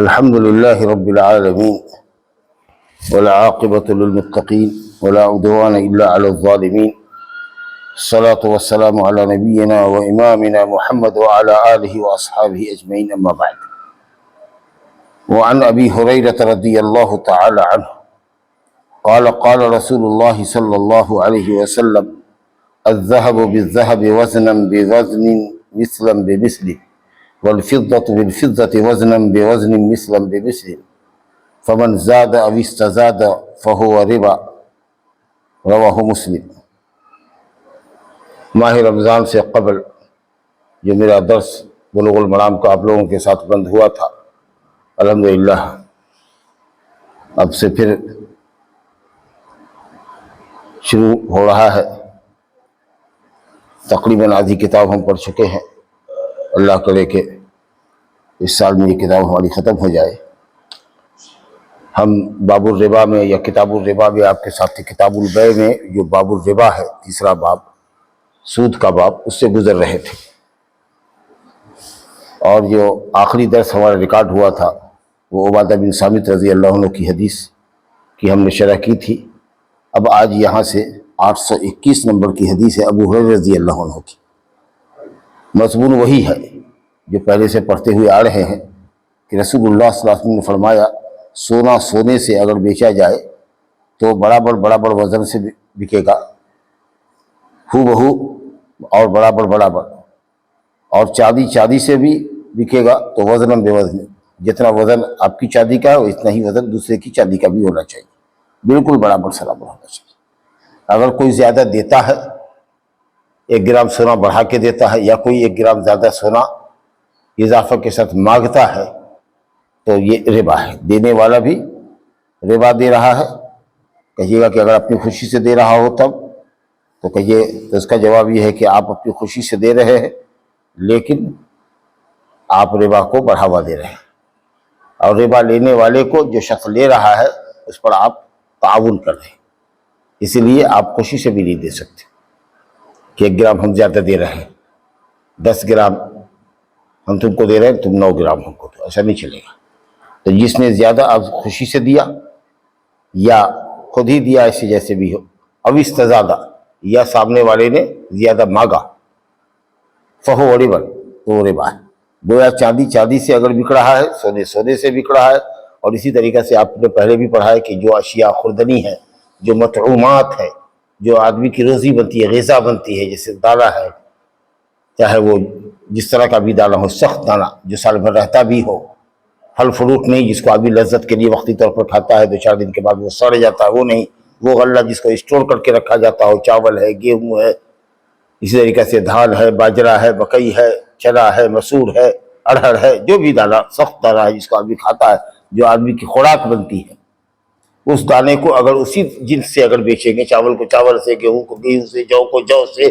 الحمد لله رب العالمين والعاقبة للمتقين ولا عدوان إلا على الظالمين. الصلاة والسلام على نبينا وإمامنا محمد وعلى آله وأصحابه أجمعين، أما بعد. وعن أبي هريرة رضي الله تعالى عنه قال قال رسول الله صلى الله عليه وسلم: الذهب بالذهب وزنا بوزن مثلا بمثل، والفضة بالفضة وزنا بوزن مثلا بمثل، فمن زاد أو استزاد فهو ربا. رواہ مسلم. ماہ رمضان سے قبل جو میرا درس بلوغ المرام کا آپ لوگوں کے ساتھ بند ہوا تھا، الحمدللہ اب سے پھر شروع ہو رہا ہے. تقریباً آدھی کتاب ہم پڑھ چکے ہیں. اللہ کرے کہ اس سال میں یہ کتاب ہماری ختم ہو جائے. ہم باب الربا میں یا کتاب الربا میں آپ کے ساتھ کتاب البیع میں جو باب الربا ہے، تیسرا باب، سود کا باب، اس سے گزر رہے تھے. اور جو آخری درس ہمارا ریکارڈ ہوا تھا وہ عبادہ بن صامت رضی اللہ عنہ کی حدیث کی ہم نے شرح کی تھی. اب آج یہاں سے 821 نمبر کی حدیث ہے ابو ہریرہ رضی اللہ عنہ کی. مضمون وہی ہے جو پہلے سے پڑھتے ہوئے آ رہے ہیں کہ رسول اللہ صلی اللہ علیہ وسلم نے فرمایا، سونا سونے سے اگر بیچا جائے تو برابر وزن سے بکے گا، ہو بہو اور برابر، اور چاندی سے بھی بکے گا تو وزن بے وزن، جتنا وزن آپ کی چاندی کا ہے اتنا ہی وزن دوسرے کی چاندی کا بھی ہونا چاہیے، بالکل برابر ہونا چاہیے. اگر کوئی زیادہ دیتا ہے، 1 گرام سونا بڑھا کے دیتا ہے، یا کوئی 1 گرام زیادہ سونا اضافہ کے ساتھ مانگتا ہے تو یہ ربا ہے. دینے والا بھی ربا دے رہا ہے. کہیے گا کہ اگر اپنی خوشی سے دے رہا ہو تب تو کہیے، تو اس کا جواب یہ ہے کہ آپ اپنی خوشی سے دے رہے ہیں لیکن آپ ربا کو بڑھاوا دے رہے ہیں، اور ربا لینے والے کو جو شخص لے رہا ہے اس پر آپ تعاون کر رہے ہیں. اسی لیے آپ خوشی سے بھی نہیں دے سکتے کہ 1 گرام ہم زیادہ دے رہے ہیں، 10 گرام ہم تم کو دے رہے ہیں، تم 9 گرام ہم کو، تو ایسا نہیں چلے گا. تو جس نے زیادہ اب خوشی سے دیا یا خود ہی دیا، ایسے جیسے بھی ہو، اب استزادہ یا سامنے والے نے زیادہ مانگا، فہو ربا، تو وہ ربا ہے. گویا چاندی سے اگر بک رہا ہے، سونے سے بک رہا ہے. اور اسی طریقے سے آپ نے پہلے بھی پڑھا ہے کہ جو اشیاء خوردنی ہے، جو مطعومات ہے، جو آدمی کی روزی بنتی ہے، غذا بنتی ہے، جیسے دانہ ہے، چاہے وہ جس طرح کا بھی دانہ ہو، سخت دانہ جو سال بھر رہتا بھی ہو، پھل فروٹ نہیں جس کو آدمی لذت کے لیے وقتی طور پر کھاتا ہے، 2-4 دن کے بعد وہ سڑ جاتا ہے، وہ نہیں. وہ غلہ جس کو اسٹور کر کے رکھا جاتا ہو، چاول ہے، گیہوں ہے، اسی طریقے سے دھان ہے، باجرہ ہے، مکئی ہے، چنا ہے، مسور ہے، ارہر ہے، جو بھی دانہ سخت دانہ ہے جس کو آدمی کھاتا ہے، جو آدمی کی خوراک بنتی ہے، اس دانے کو اگر اسی جنس سے اگر بیچیں گے، چاول کو چاول سے، گیہوں کو گیہوں سے، جو کو جو سے،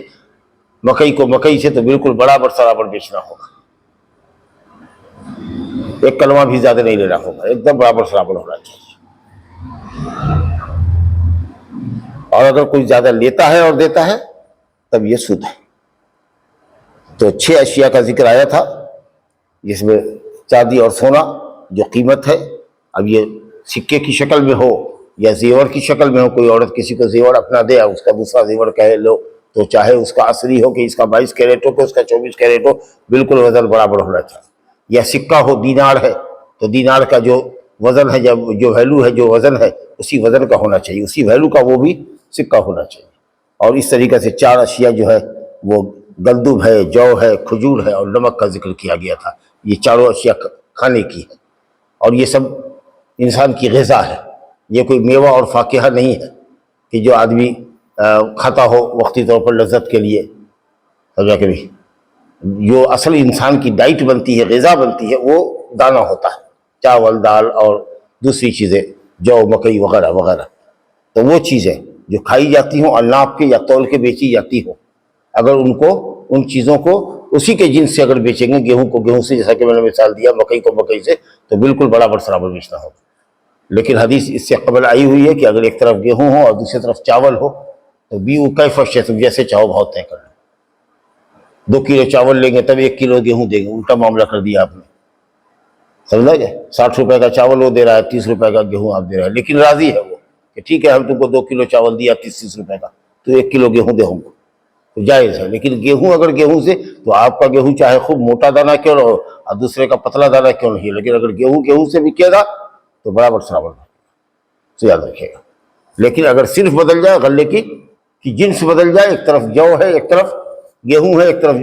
مکئی کو مکئی سے، تو بالکل برابر بیچنا ہوگا. ایک کلمہ بھی زیادہ نہیں لینا ہوگا، ایک دم برابر ہونا چاہیے. اور اگر کوئی زیادہ لیتا ہے اور دیتا ہے تب یہ سود ہے. تو 6 اشیاء کا ذکر آیا تھا جس میں چاندی اور سونا جو قیمت ہے، اب یہ سکے کی شکل میں ہو یا زیور کی شکل میں ہو، کوئی عورت کسی کو زیور اپنا دے اور اس کا دوسرا زیور کہے لو، تو چاہے اس کا اصلی ہو کہ اس کا 22 کیرٹ ہو کہ اس کا 24 کیرٹ ہو، بالکل وزن برابر ہونا چاہیے. یا سکہ ہو، دینار ہے تو دینار کا جو وزن ہے، جو ویلو ہے، جو وزن ہے، اسی وزن کا ہونا چاہیے، اسی ویلو کا وہ بھی سکہ ہونا چاہیے. اور اس طریقے سے 4 اشیاء جو ہے وہ گندم ہے، جو ہے، کھجور ہے اور نمک کا ذکر کیا گیا تھا. یہ چاروں اشیاء کھانے کی ہے اور یہ سب انسان کی غذا ہے. یہ کوئی میوہ اور فاکہہ نہیں ہے کہ جو آدمی کھاتا ہو وقتی طور پر لذت کے لیے. سمجھا کہ نہیں؟ جو اصل انسان کی ڈائٹ بنتی ہے، غذا بنتی ہے، وہ دانہ ہوتا ہے، چاول، دال اور دوسری چیزیں، جو، مکئی وغیرہ وغیرہ. تو وہ چیزیں جو کھائی جاتی ہوں اور ناپ کے یا تول کے بیچی جاتی ہوں، اگر ان چیزوں کو اسی کے جنس سے اگر بیچیں گے، گیہوں کو گیہوں سے، جیسا کہ میں نے مثال دیا، مکئی کو مکئی سے، تو بالکل برابر بیچنا ہوگا. لیکن حدیث اس سے قبل آئی ہوئی ہے کہ اگر ایک طرف گیہوں ہو اور دوسری طرف چاول ہو تو بیعوا کیف شئتم، جیسے چاہو بھاؤ طے کر لو. 2 کلو چاول لیں گے تب 1 کلو گیہوں دیں گے، الٹا معاملہ کر دیا آپ نے. سمجھا گیا؟ 60 روپے کا چاول وہ دے رہا ہے، 30 روپے کا گیہوں آپ دے رہے ہیں، لیکن راضی ہے وہ کہ ٹھیک ہے ہم تم کو 2 کلو چاول دیا 30 روپے کا، تو 1 کلو گیہوں دے ہوں گے، تو جائز ہے۔ لیکن گیہوں اگر گیہوں سے، تو آپ کا گیہوں چاہے خوب موٹا دانہ کیوں نہ ہو اور دوسرے کا پتلا دانہ کیوں نہیں، لیکن اگر گیہوں سے بکے گا تو برابر سرابر سے یاد رکھے گا۔ لیکن اگر صرف بدل جائے غلے کی جنس بدل جائے، ایک طرف جو ہے ایک طرف گیہوں ہے، ایک طرف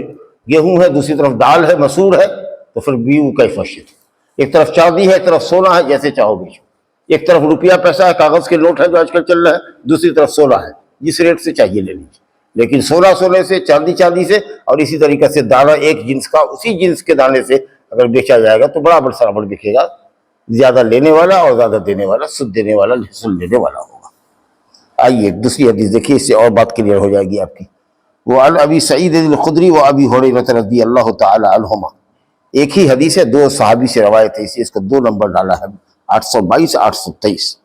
گیہوں ہے دوسری طرف دال ہے مسور ہے، تو پھر بیو کیف شئت، ایک طرف چاندی ہے ایک طرف سونا ہے، جیسے چاہو بیچو، ایک طرف روپیہ پیسہ ہے کاغذ کے نوٹ ہے جو آج کل چل رہا ہے، دوسری طرف سونا ہے، جس ریٹ سے چاہیے لے لیجیے۔ لیکن سونا سونے سے، چاندی سے، اور اسی طریقے سے دانہ ایک جنس کا اسی جنس کے دانے سے اگر بیچا جائے گا تو برابر برابر بکے گا، زیادہ لینے والا اور زیادہ دینے والا، سود دینے والا سود لینے والا ہوگا۔ آئیے دوسری حدیث دیکھیے، اس سے اور بات کلیئر ہو جائے گی آپ کی۔ وعن ابی سعید الخدری و ابی ہریرہ رضی اللہ تعالی عنہما، ایک ہی حدیث ہے، 2 صحابی سے روایت ہے، اس کو 2 نمبر ڈالا ہے، 822 823۔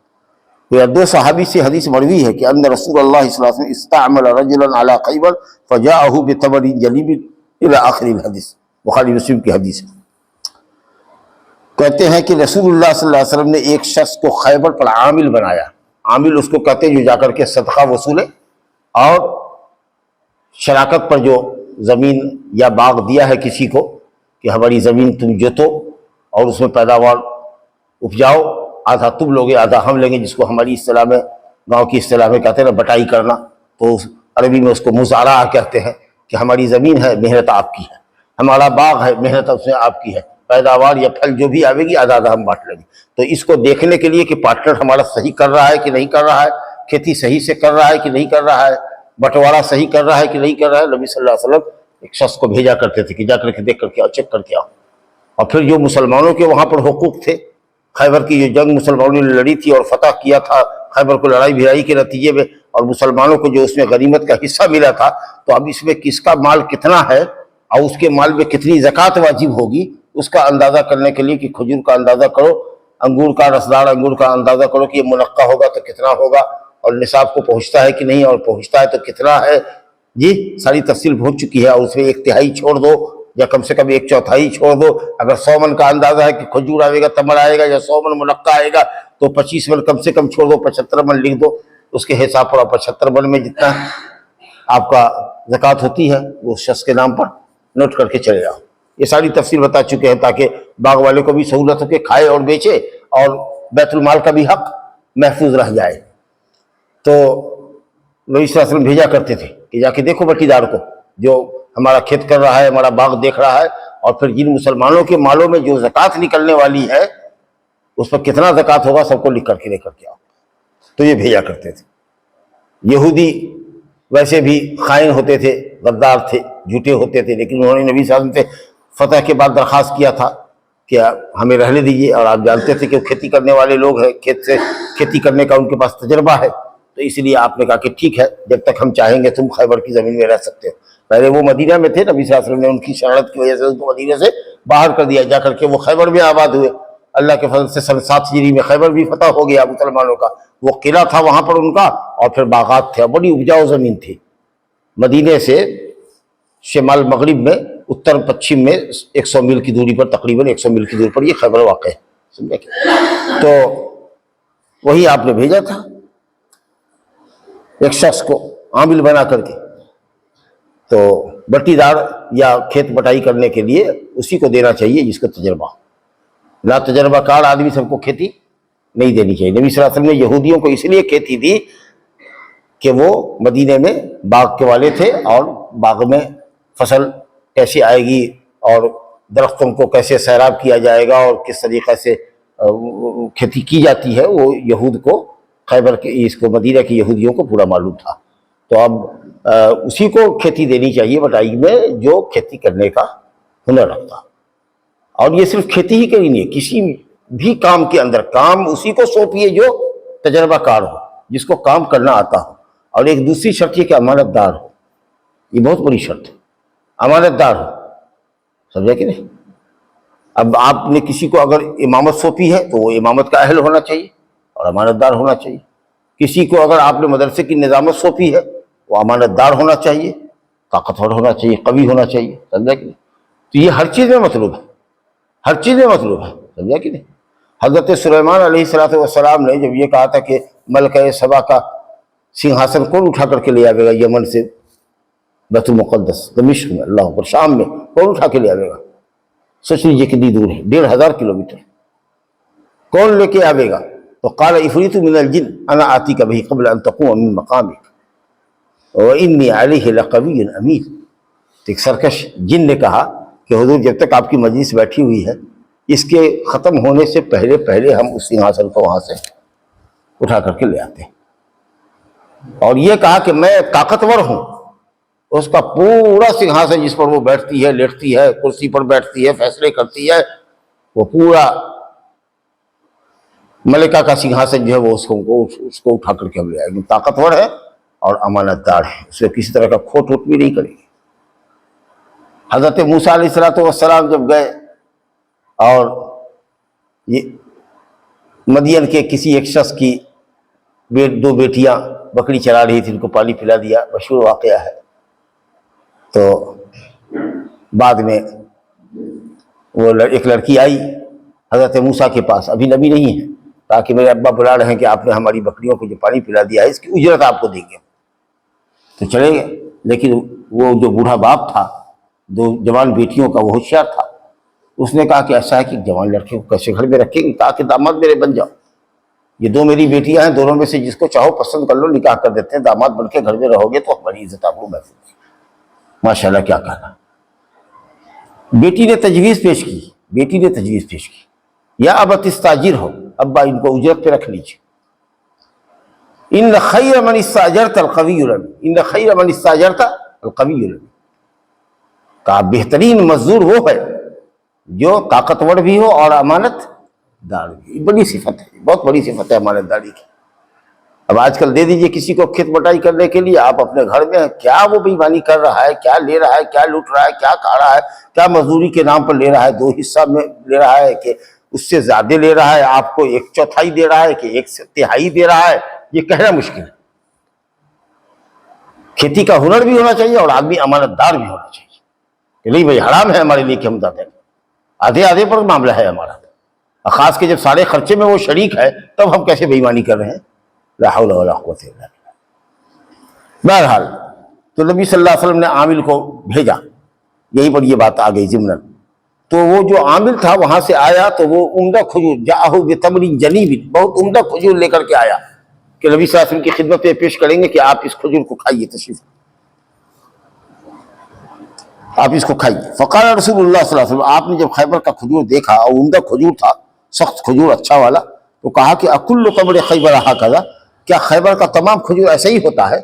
یہ 2 صحابی سے حدیث مروی ہے کہ ان رسول اللہ صلی اللہ علیہ وسلم استعمل رجلا علی خیبر فجاءه بتمر جلیب الى آخر الحدیث، بخاری مسلم کی حدیث ہے۔ کہتے ہیں کہ رسول اللہ صلی اللہ علیہ وسلم نے ایک شخص کو خیبر پر عامل بنایا، عامل اس کو کہتے ہیں جو جا کر کے صدقہ وصولے، اور شراکت پر جو زمین یا باغ دیا ہے کسی کو کہ ہماری زمین تم جوتو اور اس میں پیداوار اپجاؤ، آدھا تم لوگے آدھا ہم لیں گے، جس کو ہماری اصطلاح میں، گاؤں کی اصطلاح میں کہتے ہیں نا بٹائی کرنا، تو عربی میں اس کو مزارعہ کہتے ہیں، کہ ہماری زمین ہے محنت آپ کی ہے، ہمارا باغ ہے محنت اس میں آپ کی ہے، پیداوار یا پھل جو بھی آئے گی آدھا آدھا ہم بانٹ لیں گے۔ تو اس کو دیکھنے کے لیے کہ پارٹنر ہمارا صحیح کر رہا ہے کہ نہیں کر رہا ہے، کھیتی صحیح سے کر رہا ہے کہ نہیں کر رہا ہے، بٹوارا صحیح کر رہا ہے کہ نہیں کر رہا ہے، نبی صلی اللہ علیہ وسلم ایک شخص کو بھیجا کرتے تھے کہ جا کر کے دیکھ کر کے آؤ، چیک کر کے آؤ۔ اور پھر جو مسلمانوں کے وہاں پر حقوق تھے، خیبر کی جو جنگ مسلمانوں نے لڑی تھی اور فتح کیا تھا خیبر کو لڑائی بھڑائی کے نتیجے میں، اور مسلمانوں کو جو اس میں غنیمت کا حصہ ملا تھا، تو اب اس میں کس کا مال کتنا ہے اور اس کے مال میں کتنی زکوٰۃ واجب ہوگی، اس کا اندازہ کرنے کے لیے کہ کھجور کا اندازہ کرو، انگور کا، رسدار انگور کا اندازہ کرو کہ یہ منقع ہوگا تو کتنا ہوگا، اور نصاب کو پہنچتا ہے کہ نہیں، اور پہنچتا ہے تو کتنا ہے، جی ساری تفصیل پہنچ چکی ہے۔ اور اس میں 1/3 چھوڑ دو یا کم سے کم 1/4 چھوڑ دو، اگر 100 من کا اندازہ ہے کہ کھجور آئے گا تمر آئے گا یا 100 من منقع آئے گا، تو 25 من کم سے کم چھوڑ دو، 75 من لکھ دو، اس کے حساب پر 75 من میں جتنا آپ کا زکوٰۃ ہوتی ہے وہ شخص کے نام پر نوٹ کر کے چلے جاؤ۔ یہ ساری تفصیل بتا چکے ہیں تاکہ باغ والے کو بھی سہولت ہو کہ کھائے اور بیچے اور بیت المال کا بھی حق محفوظ رہ جائے۔ تو نبی صلی اللہ علیہ وسلم بھیجا کرتے تھے کہ جا کے دیکھو بٹی دار کو جو ہمارا کھیت کر رہا ہے، ہمارا باغ دیکھ رہا ہے، اور پھر جن مسلمانوں کے مالوں میں جو زکوٰۃ نکلنے والی ہے اس پر کتنا زکوٰۃ ہوگا سب کو لکھ کر کے لے کر کے آؤ۔ تو یہ بھیجا کرتے تھے۔ یہودی ویسے بھی خائن ہوتے تھے، غدار تھے، جھوٹے ہوتے تھے، لیکن انہوں نے نبی صلی اللہ علیہ وسلم سے فتح کے بعد درخواست کیا تھا کہ ہمیں رہنے دیجیے، اور آپ جانتے تھے کہ وہ کھیتی کرنے والے لوگ ہیں، کھیتی کرنے کا ان کے پاس تجربہ ہے، تو اس لیے آپ نے کہا کہ ٹھیک ہے جب تک ہم چاہیں گے تم خیبر کی زمین میں رہ سکتے ہو۔ پہلے وہ مدینہ میں تھے، نبی صلی اللہ علیہ وسلم نے ان کی شرارت کی وجہ سے ان کو مدینہ سے باہر کر دیا، جا کر کے وہ خیبر میں آباد ہوئے۔ اللہ کے فضل سے سن 7 ہجری میں خیبر بھی فتح ہو گیا مسلمانوں کا، وہ قلعہ تھا وہاں پر ان کا، اور پھر باغات تھے، بڑی اپجاؤ زمین تھی۔ مدینہ سے شمال مغرب میں اتر پچھم میں 100 میل کی دوری پر، تقریباً 100 میل کی دوری پر یہ خیبر واقع ہے، سمجھے کہ؟ تو وہی آپ نے بھیجا تھا ایک شخص کو عامل بنا کر کے، تو بٹی دار یا کھیت بٹائی کرنے کے لیے اسی کو دینا چاہیے جس کا تجربہ ہو۔ لا تجربہ کار آدمی سب کو کھیتی نہیں دینی چاہیے۔ نبی صلی اللہ علیہ وسلم نے یہودیوں کو اس لیے کھیتی دی کہ وہ مدینے میں باغ کے والے تھے، اور باغ میں فصل کیسے آئے گی اور درختوں کو کیسے سیراب کیا جائے گا اور کس طریقے سے کھیتی کی جاتی ہے، وہ یہود کو، خیبر کے اس کو مدینہ کی یہودیوں کو پورا معلوم تھا۔ تو اب اسی کو کھیتی دینی چاہیے بٹائی میں جو کھیتی کرنے کا ہنر رکھتا، اور یہ صرف کھیتی ہی کے لیے نہیں، کسی بھی کام کے اندر کام اسی کو سونپیے جو تجربہ کار ہو، جس کو کام کرنا آتا ہو، اور ایک دوسری شرط یہ کہ امانت دار ہو، یہ بہت بڑی شرط ہے، امانت دار ہو، سمجھا کہ نہیں؟ اب آپ نے کسی کو اگر امامت سونپی ہے تو وہ امامت کا اہل ہونا چاہیے اور امانت دار ہونا چاہیے۔ کسی کو اگر آپ نے مدرسے کی نظامت سونپی ہے وہ امانت دار ہونا چاہیے، طاقتور ہونا چاہیے، قوی ہونا چاہیے، سمجھا کہ نہیں؟ تو یہ ہر چیز میں مطلوب ہے، ہر چیز میں مطلوب ہے۔ سمجھا کہ نہیں؟ حضرت سلیمان علیہ السلام نے جب یہ کہا تھا کہ ملکہ سبا کا سنہاسن کون اٹھا کر کے لے آئے گا یمن سے بیت المقدس دمشق میں، اللہ اکبر، شام میں کون اٹھا کے لے آئے گا؟ سوچ لیجیے کتنی دور ہے، 1500 کلومیٹر، کون لے کے آئے گا؟ تو قال عفریت من الجن انا آتیک بہ قبل ان تقوم من مقامک وانی علیہ لقوی امین۔ تو ایک سرکش جن نے کہا کہ حضور جب تک آپ کی مجلس بیٹھی ہوئی ہے اس کے ختم ہونے سے پہلے پہلے ہم اس سنہاسن کو وہاں سے اٹھا کر کے لے آتے ہیں، اور یہ کہا کہ میں طاقتور ہوں، اس کا پورا سنہاسن جس پر وہ بیٹھتی ہے، لیٹتی ہے، کرسی پر بیٹھتی ہے، فیصلے کرتی ہے، وہ پورا ملکہ کا سنہاسن جو ہے وہ اس کو اٹھا کر کے ہم لے آئیں گے، طاقتور ہے اور امانت دار ہے، اس میں کسی طرح کا کھوٹ ووٹ بھی نہیں کرے گی۔ حضرت موسیٰ علیہ السلام جب گئے اور یہ مدین کے کسی ایک شخص کی دو بیٹیاں بکری چرا رہی تھی، ان کو پانی پلا دیا، مشہور واقعہ ہے۔ تو بعد میں وہ ایک لڑکی آئی حضرت موسیٰ کے پاس، ابھی نبی نہیں ہے، تاکہ میرے ابا بلا رہے ہیں کہ آپ نے ہماری بکریوں کو جو پانی پلا دیا ہے اس کی اجرت آپ کو دیں گے۔ تو چلے گئے، لیکن وہ جو بوڑھا باپ تھا دو جوان بیٹیوں کا، وہ ہوشیار تھا، اس نے کہا کہ ایسا ہے کہ جوان لڑکے کو کیسے گھر میں رکھیں گے، تاکہ داماد میرے بن جاؤ، یہ دو میری بیٹیاں ہیں، دونوں میں سے جس کو چاہو پسند کر لو، نکاح کر دیتے ہیں، داماد بن کے گھر میں رہو گے تو ہماری عزت آپ کو محفوظ ہے۔ ماشاءاللہ، کیا کہنا۔ بیٹی نے تجویز پیش کی، یا ابت استاجر ہو، ابا ان کو اجرت پہ رکھ لیجیے، ان خیر من استاجرت القوی الامین، ان خیر من استاجرت القوی الامین، کہا بہترین مزدور وہ ہے جو طاقتور بھی ہو اور امانت دار بھی۔ بڑی صفت ہے، بہت بڑی صفت ہے امانت داری کی۔ اب آج کل دے دیجئے کسی کو کھیت بٹائی کرنے کے لیے، آپ اپنے گھر میں ہیں، کیا وہ بے ایمانی کر رہا ہے، کیا لے رہا ہے، کیا لوٹ رہا ہے، کیا کھا رہا ہے، کیا مزدوری کے نام پر لے رہا ہے، 2 حصہ میں لے رہا ہے کہ اس سے زیادہ لے رہا ہے، آپ کو 1/4 دے رہا ہے کہ 1/3 دے رہا ہے، یہ کہنا مشکل ہے۔ کھیتی کا ہنر بھی ہونا چاہیے اور آدمی امانت دار بھی ہونا چاہیے کہ نہیں بھائی حرام ہے ہمارے لیے کہ ہم دیں، آدھے پر معاملہ ہے ہمارا، خاص کے جب سارے خرچے میں وہ شریک ہے تب ہم کیسے بے ایمانی کر رہے ہیں؟ لا حول ولا قوت الا باللہ۔ بہرحال تو نبی صلی اللہ علیہ وسلم نے عامل کو بھیجا، یہیں پر یہ بات آ گئی ضمناً۔ تو وہ جو عامل تھا وہاں سے آیا تو وہ عمدہ کھجور، جاءہ بتمر جنیب، بہت عمدہ کھجور لے کر کے آیا کہ نبی صلی اللہ علیہ وسلم کی خدمت میں پیش کریں گے کہ آپ اس کھجور کو کھائیے، تشریف آپ اس کو کھائیے۔ فقال رسول اللہ صلی اللہ علیہ وسلم، آپ نے جب خیبر کا کھجور دیکھا اور عمدہ کھجور تھا، سخت کھجور اچھا والا، تو کہا کہ اکل تمر خیبر ھکذا، کیا خیبر کا تمام کھجور ایسا ہی ہوتا ہے؟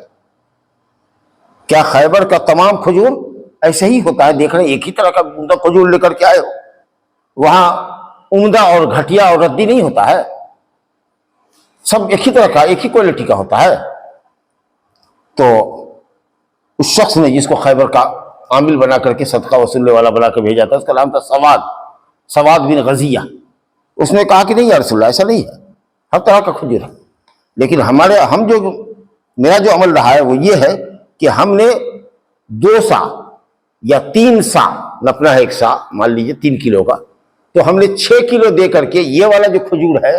کیا خیبر کا تمام کھجور ایسا ہی ہوتا ہے؟ دیکھ رہے ہیں ایک ہی طرح کا عمدہ کھجور لے کر کے آئے ہو، وہاں عمدہ اور گھٹیا اور ردی نہیں ہوتا ہے، سب ایک ہی طرح کا، ایک ہی کوالٹی کا ہوتا ہے۔ تو اس شخص نے جس کو خیبر کا عامل بنا کر کے صدقہ وصولنے والا بنا کے بھیجا تھا، اس کا نام تھا سواد بن غزیہ، اس نے کہا کہ نہیں یا رسول اللہ، ایسا نہیں ہے، ہر طرح کا کھجور ہے، لیکن میرا جو عمل رہا ہے وہ یہ ہے کہ ہم نے 2 سا یا 3 سا نپنا ہے، 1 سا مان لیجیے 3 کلو کا، تو ہم نے 6 کلو دے کر کے یہ والا جو کھجور ہے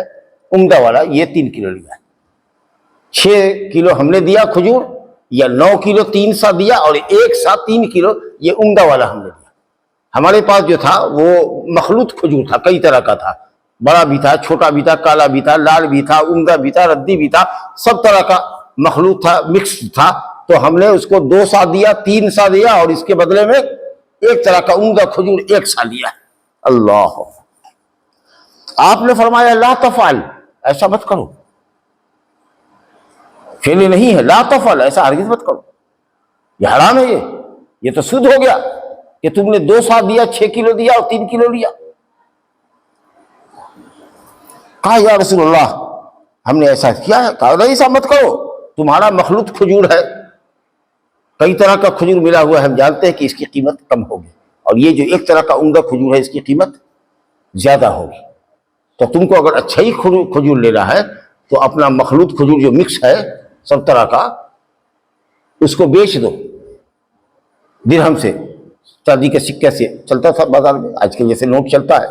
عمدہ والا، یہ 3 کلو لیا ہے۔ 6 کلو ہم نے دیا کھجور، یا 9 کلو 3 سا دیا، اور 1 سا 3 کلو یہ عمدہ والا ہم نے دیا۔ ہمارے پاس جو تھا وہ مخلوط کھجور تھا، کئی طرح کا تھا، بڑا بھی تھا، چھوٹا بھی تھا، کالا بھی تھا، لال بھی تھا، عمدہ بھی تھا، ردی بھی تھا، سب طرح کا مخلوط تھا، مکس تھا۔ تو ہم نے اس کو 2 سا دیا، 3 سا دیا، اور اس کے بدلے میں ایک طرح کا عمدہ کھجور 1 سا لیا۔ اللہ، آپ نے فرمایا لا تفعل، ایسا مت کرو، فعل نہیں ہے، لا تفعل، ایسا ہرگز مت کرو، یہ حرام ہے، یہ تو سود ہو گیا کہ تم نے 2 سا دیا، 6 کلو دیا اور 3 کلو لیا۔ کہا یا رسول اللہ ہم نے ایسا کیا ہے؟ کہا نہیں، ایسا مت کرو، تمہارا مخلوط کھجور ہے، کئی طرح کا کھجور ملا ہوا ہے، ہم جانتے ہیں کہ اس کی قیمت کم ہوگی، اور یہ جو ایک طرح کا عمدہ کھجور ہے اس کی قیمت زیادہ ہوگی، تو تم کو اگر اچھا ہی کھجور لینا ہے تو اپنا مخلوط کھجور جو مکس ہے سب طرح کا، اس کو بیچ دو درہم سے، چاندی کے سکے سے، چلتا تھا بازار میں، آج کل جیسے نوٹ چلتا ہے،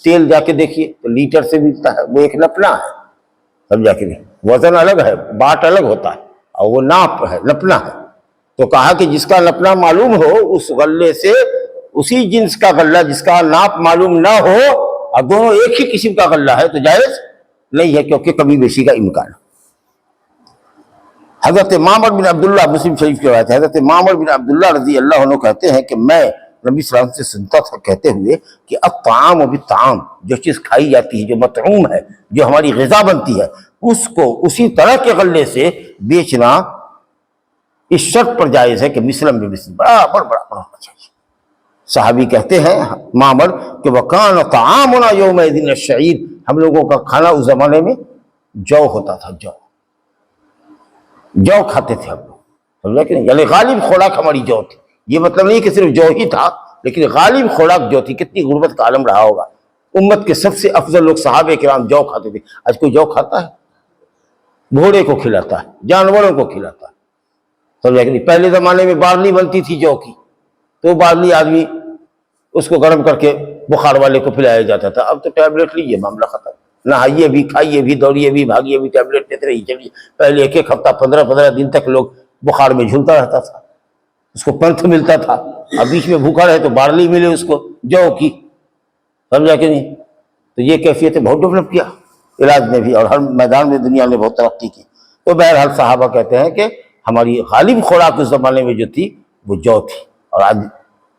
تیل جا کے دیکھیے تو لیٹر سے ملتا ہے، وہ ایک نپنا ہے، سمجھا کہ نہیں؟ وزن الگ ہے، باٹ الگ ہوتا ہے، اور وہ ناپ ہے، نپنا ہے۔ تو کہا کہ جس کا نپنا معلوم ہو اس غلے سے، اسی جنس کا غلہ جس کا ناپ معلوم نہ ہو، اور دونوں ایک ہی قسم کا غلہ ہے تو جائز نہیں ہے، کیونکہ کمی بیشی کا امکان ہے۔ حضرت معمر بن عبداللہ، مسلم شریف کی روایت ہے، حضرت معمر بن عبداللہ رضی اللہ عنہ کہتے ہیں کہ میں نبی صلی اللہ علیہ وسلم سے سنتا تھا کہتے ہوئے کہ الطعام بالطعام، جو چیز کھائی جاتی ہے، جو مطعوم ہے، جو ہماری غذا بنتی ہے، اس کو اسی طرح کے غلے سے بیچنا اس شرط پر جائز ہے کہ مثلاً بمثل، برابر برابر ہونا چاہیے۔ صحابی کہتے ہیں معمر کہ وَكَانَ طَعَامُنَا يَوْمَئِذٍ الشَّعِيرُ، ہم لوگوں کا کھانا اس زمانے میں جو ہوتا تھا، جو کھاتے تھے ہم لوگ، سمجھا کہ نہیں؟ یعنی غالب خوراک ہماری جو تھی، یہ مطلب نہیں کہ صرف جو ہی تھا، لیکن غالب خوراک جو تھی۔ کتنی غربت کا عالم رہا ہوگا، امت کے سب سے افضل لوگ صحابہ کرام جو کھاتے تھے۔ آج کوئی جو کھاتا ہے؟ گھوڑے کو کھلاتا ہے، جانوروں کو کھلاتا ہے، سمجھا کہ نہیں؟ پہلے زمانے میں بارلی بنتی تھی جو کی، تو بارلی آدمی اس کو گرم کر کے بخار والے کو پلایا جاتا تھا۔ اب تو ٹیبلٹ لیجیے، معاملہ ختم، نہائیے بھی، کھائیے بھی، دوڑیے بھی، بھاگیے بھی، ٹیبلٹ لیتے رہیے چلیے۔ پہلے ایک ایک ہفتہ، 15 دن تک لوگ بخار میں جھولتا رہتا تھا، اس کو پنتھ ملتا تھا، اب بیچ میں بھوکا رہے تو بارلی ملے اس کو جو کی، سمجھا کہ نہیں؟ تو یہ کیفیت بہت ڈیولپ کیا علاج میں بھی، اور ہر میدان میں دنیا نے بہت ترقی کی۔ تو بہرحال صحابہ کہتے ہیں کہ ہماری غالب خوراک اس زمانے میں جو تھی وہ جو تھی، اور آج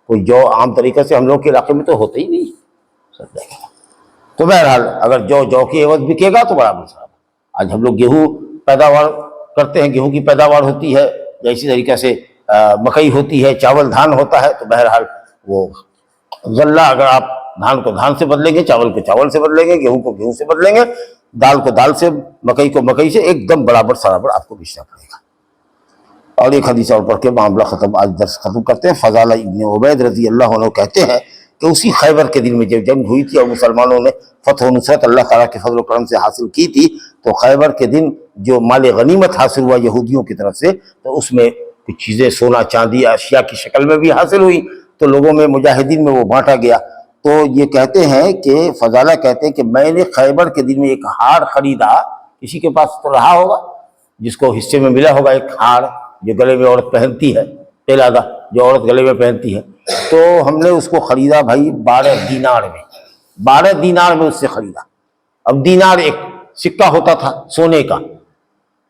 کوئی جو عام طریقے سے ہم لوگ کے علاقے میں تو ہوتا ہی نہیں، سمجھا کہ نہیں؟ تو بہرحال اگر جو کی عوض بکے گا تو برابر صاحب۔ آج ہم لوگ گیہوں پیداوار کرتے ہیں، گیہوں کی پیداوار ہوتی ہے، یا اسی طریقے سے مکئی ہوتی ہے، چاول دھان ہوتا ہے، تو بہرحال وہ غلہ اگر آپ دھان کو دھان سے بدلیں گے، چاول کو چاول سے بدلیں گے، گیہوں کو گیہوں سے بدلیں گے، دال کو دال سے، مکئی کو مکئی سے، ایک دم برابر سرابر آپ کو بیچنا پڑے گا۔ اور ایک حدیث اور پڑھ کے معاملہ ختم، آج درس ختم کرتے ہیں۔ فضالہ ابن عبید رضی اللہ عنہ کہتے ہیں کہ اسی خیبر کے دن میں جب جنگ ہوئی تھی اور مسلمانوں نے فتح و نصرت اللہ تعالیٰ کے فضل و کرم سے حاصل کی تھی، تو خیبر کے دن جو مال غنیمت حاصل ہوا یہودیوں کی طرف سے، تو اس میں کچھ چیزیں سونا چاندی اشیاء کی شکل میں بھی حاصل ہوئی، تو لوگوں میں مجاہدین میں وہ بانٹا گیا۔ تو یہ کہتے ہیں کہ فضالہ کہتے ہیں کہ میں نے خیبر کے دن میں ایک ہار خریدا، کسی کے پاس تو رہا ہوگا جس کو حصے میں ملا ہوگا ایک ہار جو گلے میں عورت پہنتی ہے، قلادہ جو عورت گلے میں پہنتی ہے، تو ہم نے اس کو خریدا بھائی 12 دینار میں، 12 دینار میں اس سے خریدا۔ اب دینار ایک سکہ ہوتا تھا سونے کا،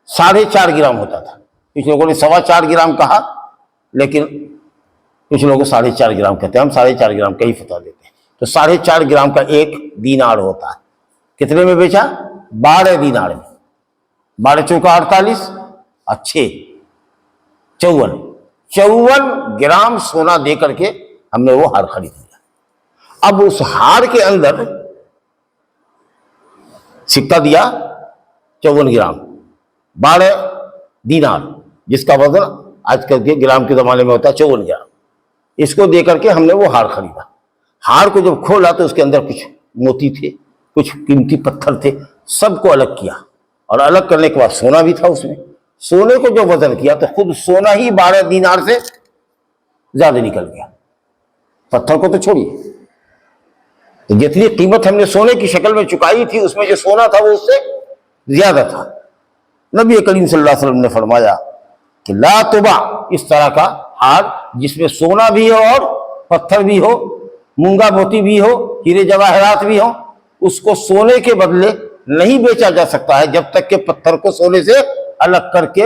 4.5 گرام ہوتا تھا، کچھ لوگوں نے 4.25 گرام کہا، لیکن کچھ لوگوں 4.5 گرام کہتے ہیں، ہم 4.5 گرام کا ہی فتویٰ دیتے ہیں۔ تو 4.5 گرام کا ایک دینار ہوتا ہے، کتنے میں بیچا؟ 12 دینار میں، 12 چوکا 48 اور 6 54 گرام سونا دے کر کے ہم نے وہ ہار خرید لیا۔ اب اس ہار کے اندر سکہ دیا 54 گرام، 12 دینار، جس کا وزن آج کل کے گرام کے زمانے میں ہوتا ہے 54 گرام، اس کو دے کر کے ہم نے وہ ہار خریدا۔ ہار کو جب کھولا تو اس کے اندر کچھ موتی تھے، کچھ قیمتی پتھر تھے، سب کو الگ کیا، اور الگ کرنے کے بعد سونا بھی تھا اس میں۔ سونے کو جو وزن کیا تو خود سونا ہی 12 دینار سے زیادہ نکل گیا، پتھر کو تو چھوڑیے، تو جتنی قیمت ہم نے سونے کی شکل میں چکائی تھی اس میں جو سونا تھا وہ اس سے زیادہ تھا۔ نبی کریم صلی اللہ علیہ وسلم نے فرمایا کہ لا تباع، اس طرح کا ہار جس میں سونا بھی ہو اور پتھر بھی ہو، مونگا موتی بھی ہو، ہیرے جواہرات بھی ہوں، اس کو سونے کے بدلے نہیں بیچا جا سکتا ہے جب تک کہ پتھر کو سونے سے الگ کر کے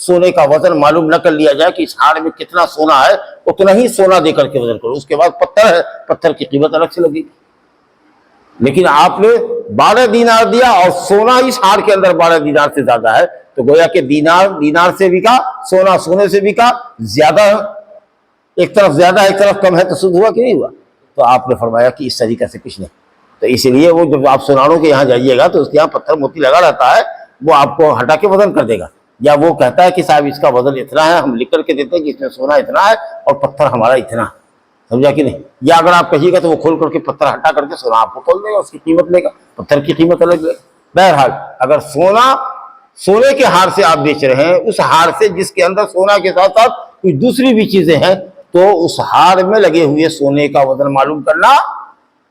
سونے کا وزن معلوم نہ کر لیا جائے کہ اس ہار میں کتنا سونا ہے، اتنا ہی سونا دے کر کے وزن کرو، اس کے بعد پتھر ہے، پتھر کی قیمت الگ سے لگی۔ لیکن آپ نے 12 دینار دیا اور سونا اس ہار کے اندر 12 دینار سے زیادہ ہے، تو گویا کہ دینار سے بکا، سونا سونے سے بکا، زیادہ، ایک طرف زیادہ ایک طرف کم ہے، تو سود ہوا کہ نہیں ہوا؟ تو آپ نے فرمایا کہ اس طریقے سے کچھ نہیں۔ تو اس لیے وہ جب آپ سوناروں کے یہاں جائیے گا تو اس کے یہاں پتھر موتی لگا رہتا ہے، وہ آپ کو ہٹا کے وزن کر دے گا، یا وہ کہتا ہے کہ صاحب اس کا وزن اتنا ہے، ہم لکھ کر کے دیتے ہیں کہ اس میں سونا اتنا ہے اور پتھر ہمارا اتنا ہے، سمجھا کہ نہیں؟ یا اگر آپ کہیے گا تو وہ کھول کر کے پتھر ہٹا کر کے سونا آپ کو کھول دے گا، اس کی قیمت لے گا، پتھر کی قیمت الگ لے گا۔ بہرحال اگر سونے کے ہار سے آپ بیچ رہے ہیں، اس ہار سے جس کے اندر سونا کے ساتھ ساتھ کچھ دوسری بھی چیزیں ہیں، تو اس ہار میں لگے ہوئے سونے کا وزن معلوم کرنا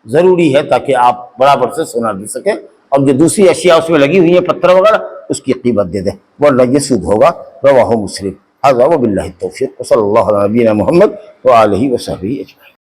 ضروری ہے تاکہ آپ برابر سے سونا دے سکیں، اور جو دوسری اشیاء اس میں لگی ہوئی ہیں پتھر وغیرہ اس کی قیمت دے دیں، ورنہ یہ سود ہوگا۔ رواہ مسلم۔ ھذا وباللہ التوفیق، وصلی اللہ علی نبینا محمد وآلہ وصحبہ اجمعین۔